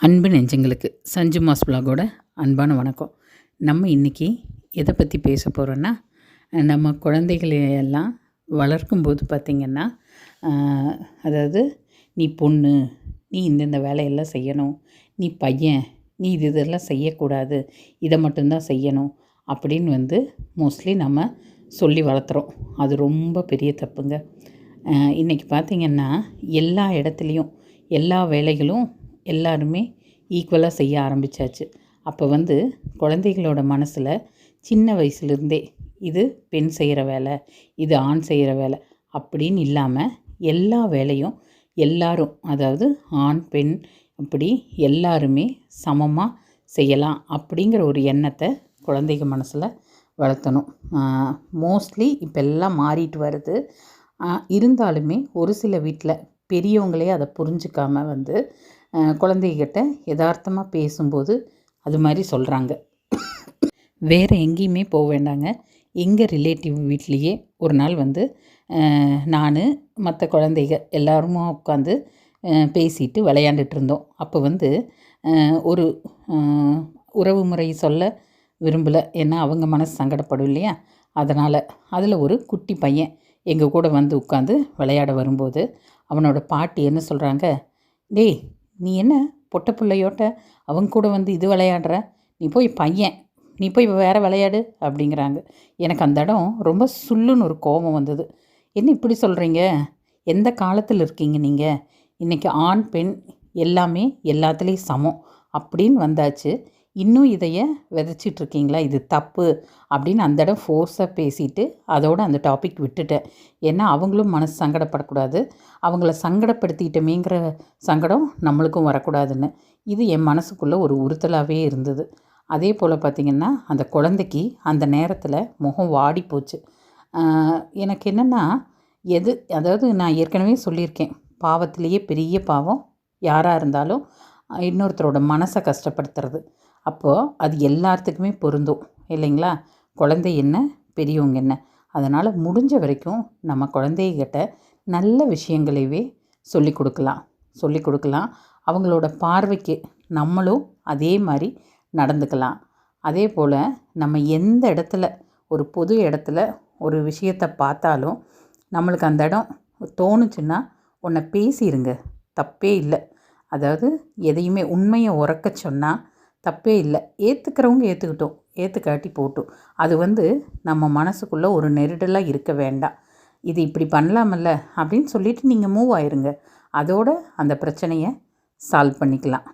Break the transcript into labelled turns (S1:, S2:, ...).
S1: அன்பு நெஞ்சங்களுக்கு சஞ்சு மாஸ் பிளாகோட அன்பான வணக்கம். நம்ம இன்றைக்கி எதை பற்றி பேச போகிறோன்னா, நம்ம குழந்தைகளை எல்லாம் வளர்க்கும்போது பார்த்திங்கன்னா, அதாவது நீ பொண்ணு, நீ இந்தந்த வேலையெல்லாம் செய்யணும், நீ பையன், நீ இதெல்லாம் செய்யக்கூடாது, இதை மட்டும்தான் செய்யணும் அப்படின்னு மோஸ்ட்லி நம்ம சொல்லி வளர்த்துறோம். அது ரொம்ப பெரிய தப்புங்க. இன்றைக்கி பார்த்திங்கன்னா எல்லா இடத்துலையும் எல்லா வேலைகளும் எல்லாருமே ஈக்குவலாக செய்ய ஆரம்பித்தாச்சு. அப்போ குழந்தைகளோட மனசில் சின்ன வயசுலேருந்தே இது பெண் செய்கிற வேலை, இது ஆண் செய்கிற வேலை அப்படின்னு இல்லாமல் எல்லா வேலையும் எல்லாரும், அதாவது ஆண் பெண் அப்படி எல்லாருமே சமமாக செய்யலாம் அப்படிங்கிற ஒரு எண்ணத்தை குழந்தைங்க மனசில் வளர்த்தணும். மோஸ்ட்லி இப்போ எல்லாம் மாறிட்டு வருது. இருந்தாலுமே ஒரு சில வீட்டில் பெரியவங்களே அதை புரிஞ்சிக்காமல் குழந்தைகிட்ட யதார்த்தமாக பேசும்போது அது மாதிரி சொல்கிறாங்க. வேறு எங்கேயுமே போக வேண்டாங்க, எங்கள் ரிலேட்டிவ் வீட்லேயே ஒரு நாள் நான் மற்ற குழந்தைங்க எல்லாருமா உட்காந்து பேசிட்டு விளையாண்டுட்டு இருந்தோம். அப்போ ஒரு உறவு முறை சொல்ல விரும்பலை, ஏன்னா அவங்க மனசு சங்கடப்படும் இல்லையா. அதனால் அதில் ஒரு குட்டி பையன் எங்கள் கூட உட்காந்து விளையாட வரும்போது அவனோட பாட்டி என்ன சொல்கிறாங்க, டேய் நீ என்ன பொட்டை பிள்ளையோட்ட அவங்க கூட இது விளையாடுற, நீ போய் பையன், நீ போய் வேறு விளையாடு அப்படிங்கிறாங்க. எனக்கு அந்த இடம் ரொம்ப சுள்ளுன்னு ஒரு கோபம் வந்தது. என்ன இப்படி சொல்கிறீங்க, எந்த காலத்தில் இருக்கீங்க நீங்கள்? இன்றைக்கி ஆண் பெண் எல்லாமே எல்லாத்துலேயும் சமம் அப்படின்னு வந்தாச்சு, இன்னும் இதைய விதைச்சிட்ருக்கீங்களா, இது தப்பு அப்படின்னு அந்த இடம் ஃபோர்ஸாக பேசிட்டு அதோடு அந்த டாபிக் விட்டுட்டேன். ஏன்னா அவங்களும் மனசு சங்கடப்படக்கூடாது, அவங்கள சங்கடப்படுத்திட்டமேங்கிற சங்கடம் நம்மளுக்கும் வரக்கூடாதுன்னு இது என் மனசுக்குள்ளே ஒரு உறுத்தலாகவே இருந்தது. அதே போல் பார்த்திங்கன்னா அந்த குழந்தைக்கு அந்த நேரத்தில் முகம் வாடி போச்சு. எனக்கு என்னென்னா அதாவது நான் ஏற்கனவே சொல்லியிருக்கேன், பாவத்திலேயே பெரிய பாவம் யாராக இருந்தாலும் இன்னொருத்தரோட மனசை கஷ்டப்படுத்துறது. அப்போது அது எல்லாத்துக்குமே பொருந்தும் இல்லைங்களா, குழந்தை என்ன பெரியவங்க என்ன. அதனால் முடிஞ்ச வரைக்கும் நம்ம குழந்தைகிட்ட நல்ல விஷயங்களையே சொல்லி கொடுக்கலாம். அவங்களோட பார்வைக்கு நம்மளும் அதே மாதிரி நடந்துக்கலாம். அதே போல் நம்ம எந்த இடத்துல ஒரு பொது இடத்துல ஒரு விஷயத்தை பார்த்தாலும் நம்மளுக்கு அந்த இடம் தோணுச்சுன்னா ஒன்றை பேசிடுங்க, தப்பே இல்லை. அதாவது எதையுமே உண்மையை உறக்க சொன்னால் தப்பே இல்லை. ஏற்றுக்கிறவங்க ஏற்றுக்கிட்டோம், ஏற்றுக்காட்டி போட்டோம். அது நம்ம மனசுக்குள்ளே ஒரு நெருடலாக இருக்க வேண்டாம். இது இப்படி பண்ணலாமல்ல அப்படின்னு சொல்லிவிட்டு நீங்கள் மூவ் ஆயிருங்க. அதோடு அந்த பிரச்சனையை சால்வ் பண்ணிக்கலாம்.